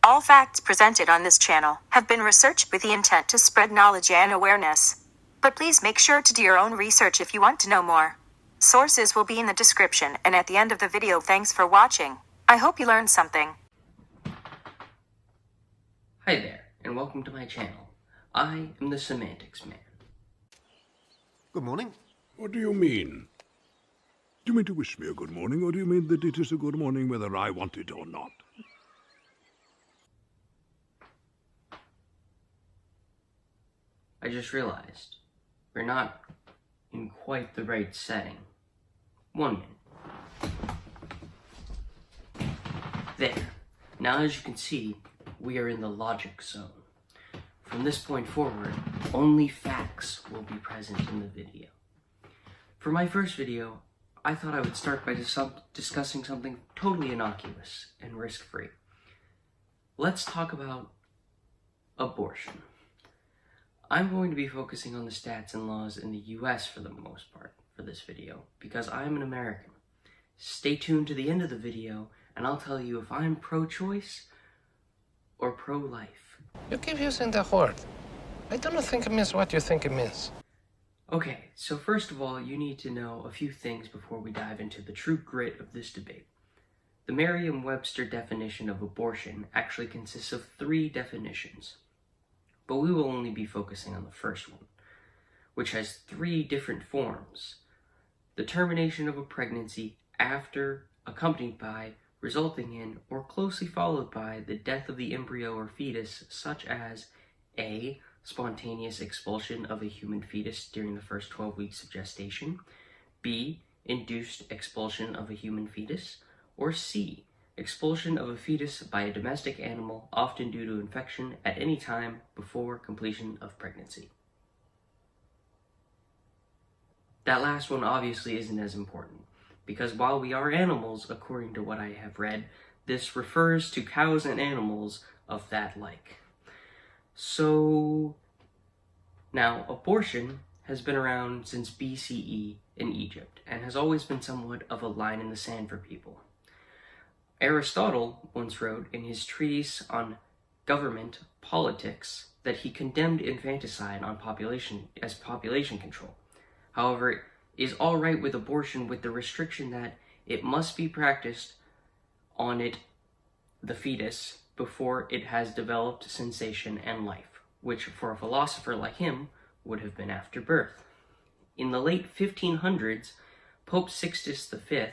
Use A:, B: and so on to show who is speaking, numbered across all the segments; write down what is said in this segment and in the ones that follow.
A: All facts presented on this channel have been researched with the intent to spread knowledge and awareness. But please make sure to do your own research if you want to know more. Sources will be in the description and at the end of the video. Thanks for watching. I hope you learned something.
B: Hi there, and welcome to my channel. I am the Semantics Man.
C: Good morning.
D: What do you mean? Do you mean to wish me a good morning, or do you mean that it is a good morning whether I want it or not?
B: I just realized we're not in quite the right setting. 1 minute. There. Now as you can see, we are in the logic zone. From this point forward, only facts will be present in the video. For my first video, I thought I would start by discussing something totally innocuous and risk-free. Let's talk about abortion. I'm going to be focusing on the stats and laws in the US for the most part for this video, because I'm an American. Stay tuned to the end of the video, and I'll tell you if I'm pro-choice or pro-life.
E: You keep using the word. I don't think it means what you think it means.
B: Okay, so first of all, you need to know a few things before we dive into the true grit of this debate. The Merriam-Webster definition of abortion actually consists of 3 definitions, but we will only be focusing on the first one, which has 3 different forms. The termination of a pregnancy after, accompanied by, resulting in, or closely followed by the death of the embryo or fetus, such as A. Spontaneous expulsion of a human fetus during the first 12 weeks of gestation, B. Induced expulsion of a human fetus, or C. Expulsion of a fetus by a domestic animal, often due to infection, at any time before completion of pregnancy. That last one obviously isn't as important, because while we are animals, according to what I have read, this refers to cows and animals of that like. So, now, abortion has been around since BCE in Egypt, and has always been somewhat of a line in the sand for people. Aristotle once wrote in his treatise on government politics that he condemned infanticide on population control. However, it is all right with abortion with the restriction that it must be practiced on the fetus, before it has developed sensation and life, which for a philosopher like him would have been after birth. In the late 1500s, Pope Sixtus V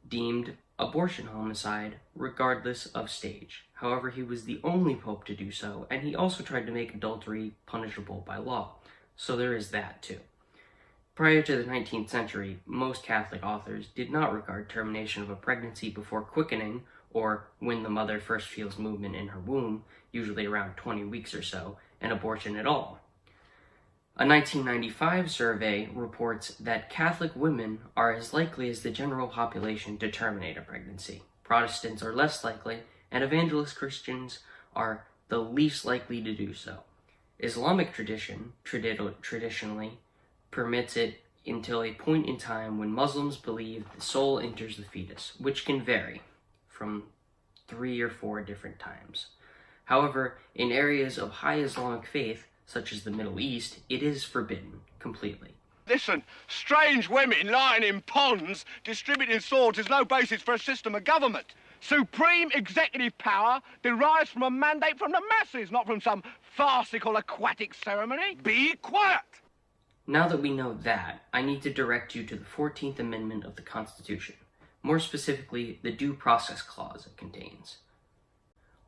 B: deemed abortion homicide regardless of stage. However, he was the only pope to do so, and he also tried to make adultery punishable by law. So there is that too. Prior to the 19th century, most Catholic authors did not regard termination of a pregnancy before quickening, or when the mother first feels movement in her womb, usually around 20 weeks or so, an abortion at all. A 1995 survey reports that Catholic women are as likely as the general population to terminate a pregnancy. Protestants are less likely, and evangelist Christians are the least likely to do so. Islamic tradition traditionally permits it until a point in time when Muslims believe the soul enters the fetus, which can vary from 3 or 4 different times. However, in areas of high Islamic faith, such as the Middle East, it is forbidden completely.
F: Listen, strange women lying in ponds distributing swords is no basis for a system of government. Supreme executive power derives from a mandate from the masses, not from some farcical aquatic ceremony. Be quiet!
B: Now that we know that, I need to direct you to the 14th Amendment of the Constitution. More specifically, the Due Process Clause it contains.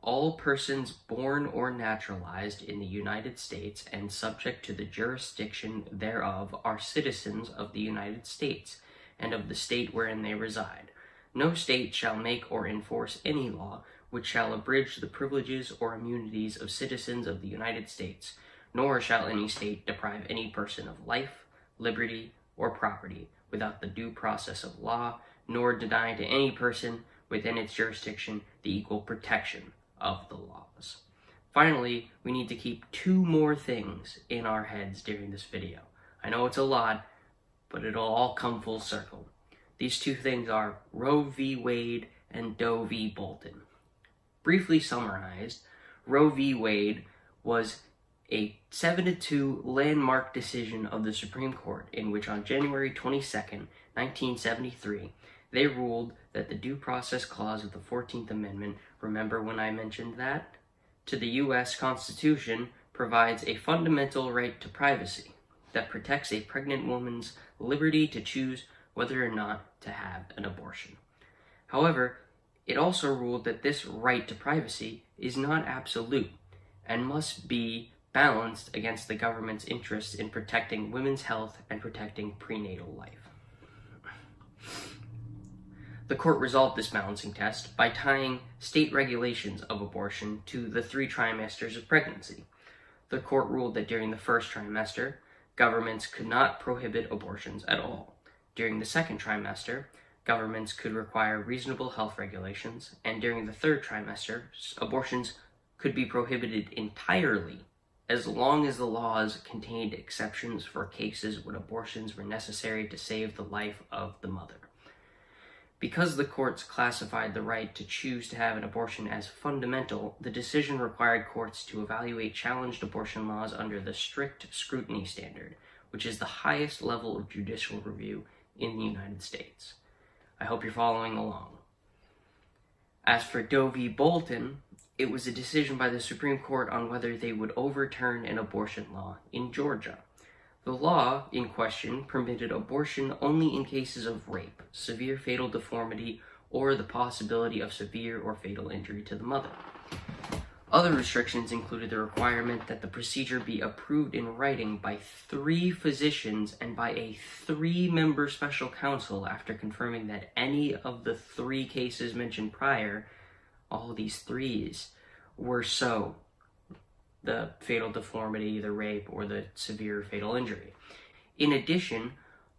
B: All persons born or naturalized in the United States and subject to the jurisdiction thereof are citizens of the United States and of the state wherein they reside. No state shall make or enforce any law which shall abridge the privileges or immunities of citizens of the United States, nor shall any state deprive any person of life, liberty, or property without the due process of law, nor deny to any person within its jurisdiction the equal protection of the laws. Finally, we need to keep 2 more things in our heads during this video. I know it's a lot, but it'll all come full circle. These 2 things are Roe v. Wade and Doe v. Bolton. Briefly summarized, Roe v. Wade was a 7-2 landmark decision of the Supreme Court in which on January 22nd, 1973, they ruled that the Due Process Clause of the 14th Amendment, remember when I mentioned that, to the U.S. Constitution provides a fundamental right to privacy that protects a pregnant woman's liberty to choose whether or not to have an abortion. However, it also ruled that this right to privacy is not absolute and must be balanced against the government's interests in protecting women's health and protecting prenatal life. The court resolved this balancing test by tying state regulations of abortion to the 3 trimesters of pregnancy. The court ruled that during the first trimester, governments could not prohibit abortions at all. During the second trimester, governments could require reasonable health regulations, and during the third trimester, abortions could be prohibited entirely as long as the laws contained exceptions for cases when abortions were necessary to save the life of the mother. Because the courts classified the right to choose to have an abortion as fundamental, the decision required courts to evaluate challenged abortion laws under the strict scrutiny standard, which is the highest level of judicial review in the United States. I hope you're following along. As for Doe v. Bolton, it was a decision by the Supreme Court on whether they would overturn an abortion law in Georgia. The law in question permitted abortion only in cases of rape, severe fetal deformity, or the possibility of severe or fatal injury to the mother. Other restrictions included the requirement that the procedure be approved in writing by 3 physicians and by a 3-member special counsel after confirming that any of the 3 cases mentioned prior, all of these 3s, were so. The fatal deformity, the rape, or the severe fatal injury. In addition,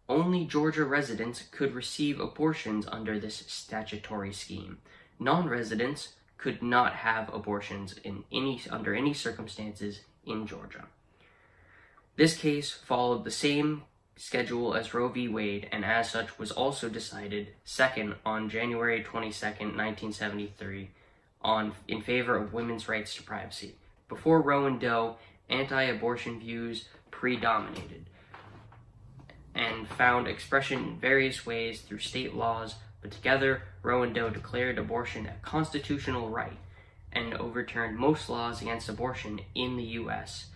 B: only Georgia residents could receive abortions under this statutory scheme. Non-residents could not have abortions under any circumstances in Georgia. This case followed the same schedule as Roe v. Wade, and as such was also decided second on January 22nd, 1973, in favor of women's rights to privacy. Before Roe and Doe, anti-abortion views predominated and found expression in various ways through state laws, but together, Roe and Doe declared abortion a constitutional right and overturned most laws against abortion in the U.S.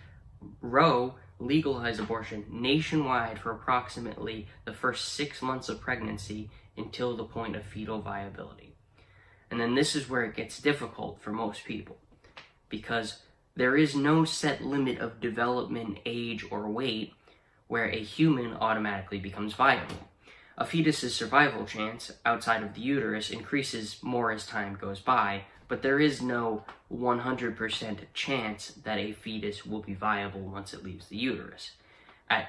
B: Roe legalized abortion nationwide for approximately the first 6 months of pregnancy until the point of fetal viability. And then this is where it gets difficult for most people, because there is no set limit of development, age, or weight where a human automatically becomes viable. A fetus's survival chance outside of the uterus increases more as time goes by, but there is no 100% chance that a fetus will be viable once it leaves the uterus. At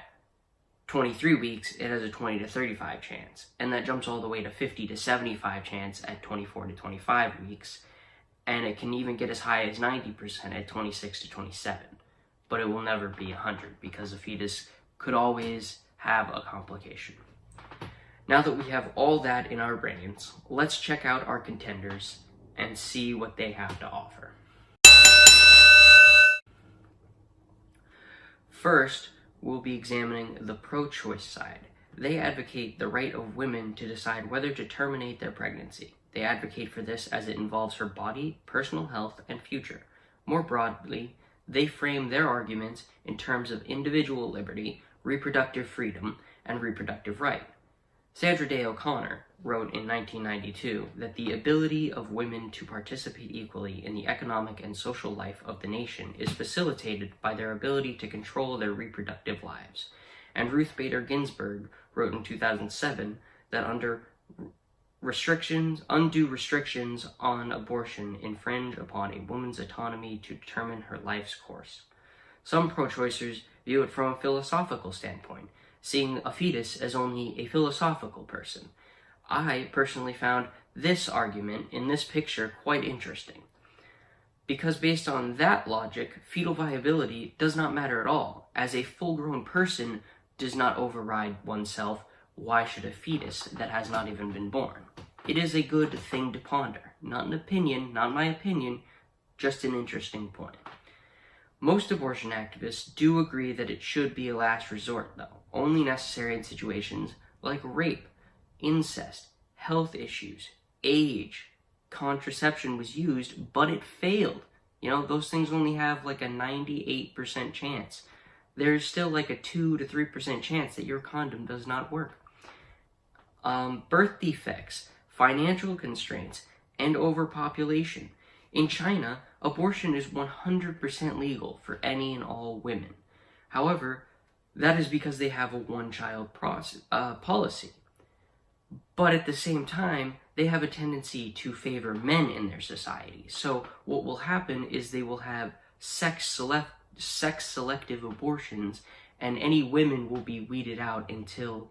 B: 23 weeks, it has a 20 to 35 chance, and that jumps all the way to 50 to 75 chance at 24 to 25 weeks, and it can even get as high as 90% at 26 to 27, but it will never be 100 because a fetus could always have a complication. Now that we have all that in our brains, let's check out our contenders and see what they have to offer. First, we'll be examining the pro-choice side. They advocate the right of women to decide whether to terminate their pregnancy. They advocate for this as it involves her body, personal health, and future. More broadly, they frame their arguments in terms of individual liberty, reproductive freedom, and reproductive right. Sandra Day O'Connor wrote in 1992 that the ability of women to participate equally in the economic and social life of the nation is facilitated by their ability to control their reproductive lives. And Ruth Bader Ginsburg wrote in 2007 that undue restrictions on abortion infringe upon a woman's autonomy to determine her life's course. Some pro-choicers view it from a philosophical standpoint, seeing a fetus as only a philosophical person. I personally found this argument in this picture quite interesting, because based on that logic, fetal viability does not matter at all. As a full-grown person does not override oneself, why should a fetus that has not even been born? It is a good thing to ponder. Not an opinion, not my opinion, just an interesting point. Most abortion activists do agree that it should be a last resort, though, only necessary in situations like rape, incest, health issues, age. Contraception was used, but it failed. Those things only have like a 98% chance. There's still like a 2 to 3% chance that your condom does not work. Birth defects, financial constraints, and overpopulation. In China, abortion is 100% legal for any and all women. However, that is because they have a one-child policy. But at the same time, they have a tendency to favor men in their society. So what will happen is they will have sex-selective abortions, and any women will be weeded out until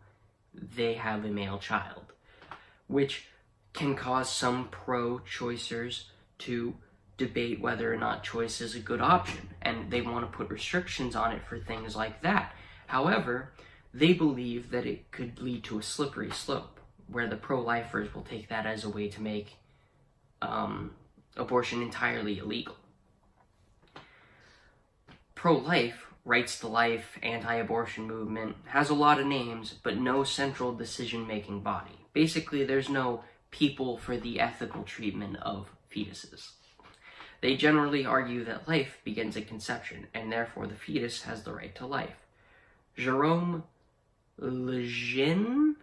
B: they have a male child, which can cause some pro-choicers to debate whether or not choice is a good option, and they want to put restrictions on it for things like that. However, they believe that it could lead to a slippery slope, where the pro-lifers will take that as a way to make abortion entirely illegal. Pro-life, rights to life, anti-abortion movement, has a lot of names, but no central decision-making body. Basically, there's no people for the ethical treatment of fetuses. They generally argue that life begins at conception, and therefore the fetus has the right to life. Jerome Lejeune,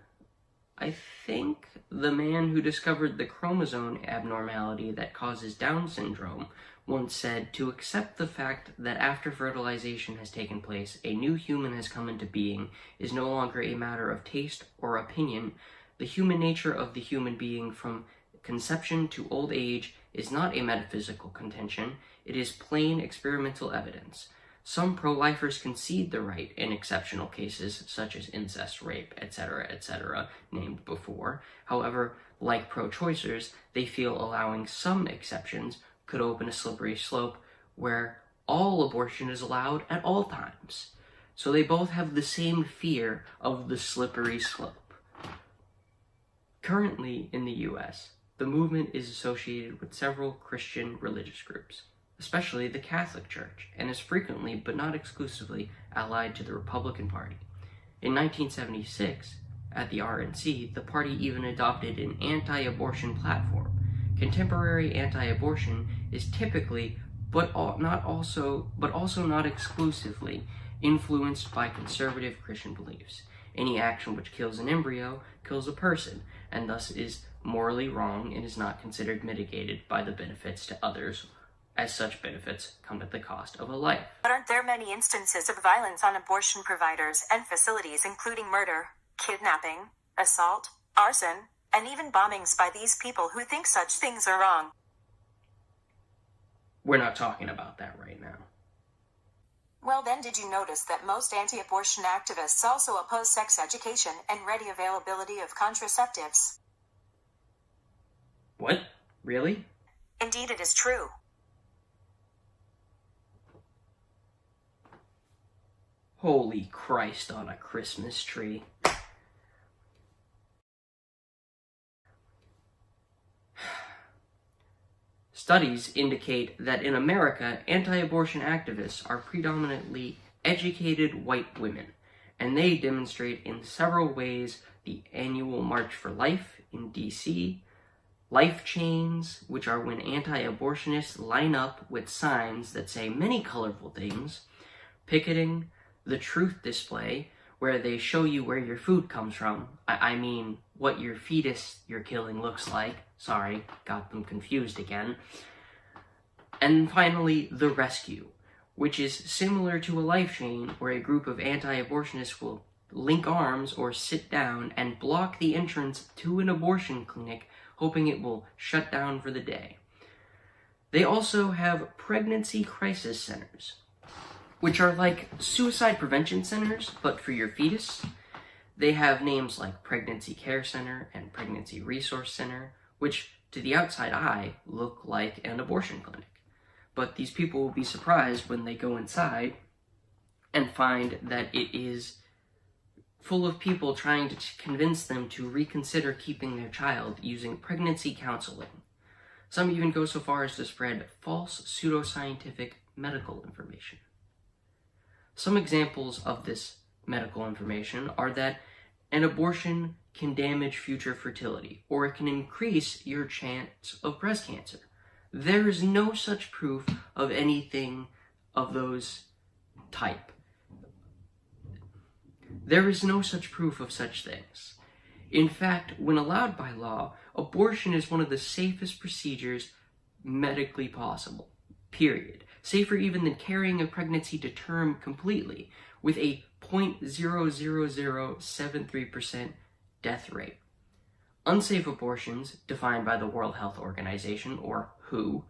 B: I think, the man who discovered the chromosome abnormality that causes Down syndrome, once said, to accept the fact that after fertilization has taken place, a new human has come into being is no longer a matter of taste or opinion. The human nature of the human being from conception to old age is not a metaphysical contention, it is plain experimental evidence. Some pro-lifers concede the right in exceptional cases, such as incest, rape, etc., named before. However, like pro-choicers, they feel allowing some exceptions could open a slippery slope where all abortion is allowed at all times. So they both have the same fear of the slippery slope. Currently in the US, the movement is associated with several Christian religious groups, especially the Catholic Church, and is frequently, but not exclusively, allied to the Republican Party. In 1976, at the RNC, the party even adopted an anti-abortion platform. Contemporary anti-abortion is typically, but also not exclusively, influenced by conservative Christian beliefs. Any action which kills an embryo kills a person, and thus is morally wrong and is not considered mitigated by the benefits to others, as such benefits come at the cost of a life.
A: But aren't there many instances of violence on abortion providers and facilities, including murder, kidnapping, assault, arson, and even bombings by these people who think such things are wrong?
B: We're not talking about that right now.
A: Well then, did you notice that most anti-abortion activists also oppose sex education and ready availability of contraceptives?
B: What? Really?
A: Indeed, it is true.
B: Holy Christ on a Christmas tree. Studies indicate that in America, anti-abortion activists are predominantly educated white women, and they demonstrate in several ways the annual March for Life in DC, life chains, which are when anti-abortionists line up with signs that say many colorful things, picketing, the truth display, where they show you where your food comes from. I mean, what your fetus you're killing looks like. Sorry, got them confused again. And finally, the rescue, which is similar to a life chain where a group of anti-abortionists will link arms or sit down and block the entrance to an abortion clinic, hoping it will shut down for the day. They also have pregnancy crisis centers, which are like suicide prevention centers, but for your fetus. They have names like Pregnancy Care Center and Pregnancy Resource Center, which to the outside eye look like an abortion clinic. But these people will be surprised when they go inside and find that it is full of people trying to convince them to reconsider keeping their child using pregnancy counseling. Some even go so far as to spread false pseudoscientific medical information. Some examples of this medical information are that an abortion can damage future fertility, or it can increase your chance of breast cancer. There is no such proof of anything of those type. There is no such proof of such things. In fact, when allowed by law, abortion is one of the safest procedures medically possible, period. Safer even than carrying a pregnancy to term completely, with a 0.00073% death rate. Unsafe abortions, defined by the World Health Organization, or WHO,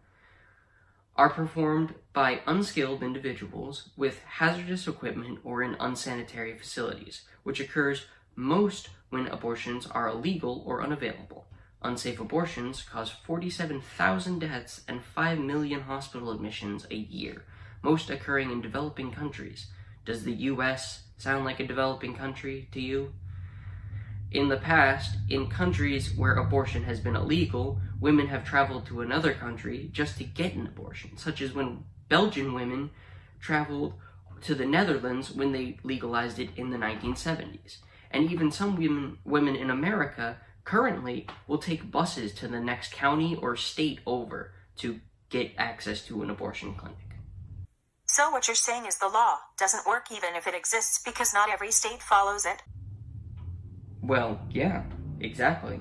B: are performed by unskilled individuals with hazardous equipment or in unsanitary facilities, which occurs most when abortions are illegal or unavailable. Unsafe abortions cause 47,000 deaths and 5 million hospital admissions a year, most occurring in developing countries. Does the US sound like a developing country to you? In the past, in countries where abortion has been illegal, women have traveled to another country just to get an abortion, such as when Belgian women traveled to the Netherlands when they legalized it in the 1970s. And even some women in America currently will take buses to the next county or state over to get access to an abortion clinic.
A: So what you're saying is the law doesn't work even if it exists because not every state follows it?
B: Well, yeah, exactly.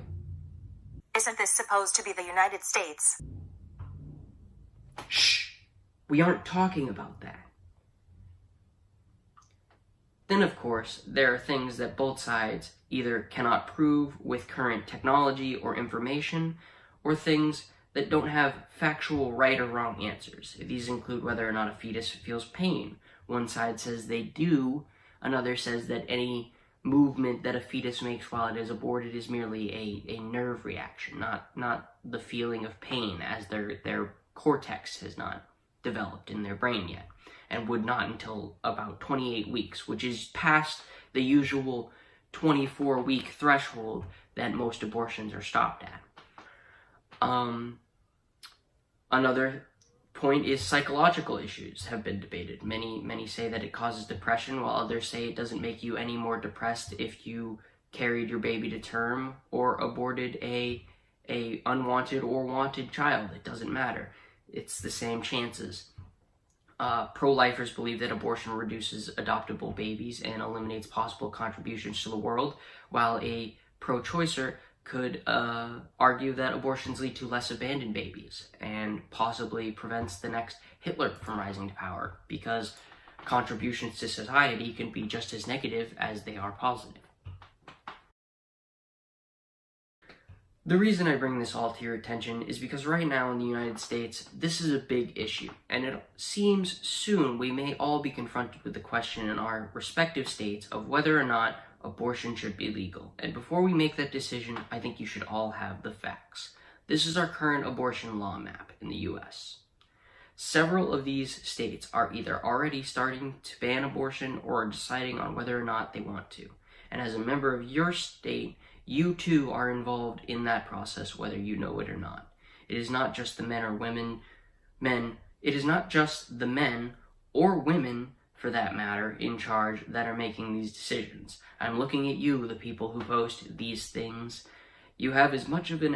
A: Isn't this supposed to be the United States?
B: Shh! We aren't talking about that. Then, of course, there are things that both sides either cannot prove with current technology or information, or things that don't have factual right or wrong answers. These include whether or not a fetus feels pain. One side says they do, another says that any movement that a fetus makes while it is aborted is merely a nerve reaction, not the feeling of pain, as their cortex has not developed in their brain yet, and would not until about 28 weeks, which is past the usual 24-week threshold that most abortions are stopped at. Another point is psychological issues have been debated. Many say that it causes depression, while others say it doesn't make you any more depressed if you carried your baby to term or aborted a unwanted or wanted child. It doesn't matter. It's the same chances. Pro-lifers believe that abortion reduces adoptable babies and eliminates possible contributions to the world, while a pro-choicer could argue that abortions lead to less abandoned babies and possibly prevents the next Hitler from rising to power, because contributions to society can be just as negative as they are positive. The reason I bring this all to your attention is because right now in the United States, this is a big issue, and it seems soon we may all be confronted with the question in our respective states of whether or not abortion should be legal. And before we make that decision, I think you should all have the facts. This is our current abortion law map in the US. Several of these states are either already starting to ban abortion or are deciding on whether or not they want to. And as a member of your state, you too are involved in that process, whether you know it or not. It is not just the men or women, it is not just the men or women, for that matter, in charge that are making these decisions. I'm looking at you, the people who post these things. You have as much of an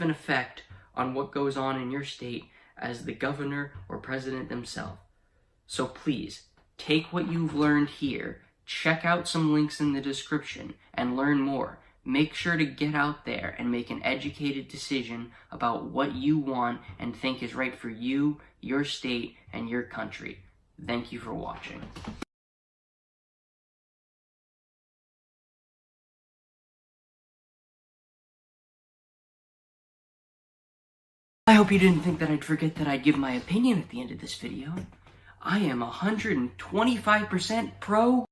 B: effect on what goes on in your state as the governor or president themselves. So please, take what you've learned here, check out some links in the description, and learn more. Make sure to get out there and make an educated decision about what you want and think is right for you, your state, and your country. Thank you for watching. I hope you didn't think that I'd forget that I'd give my opinion at the end of this video. I am 125% pro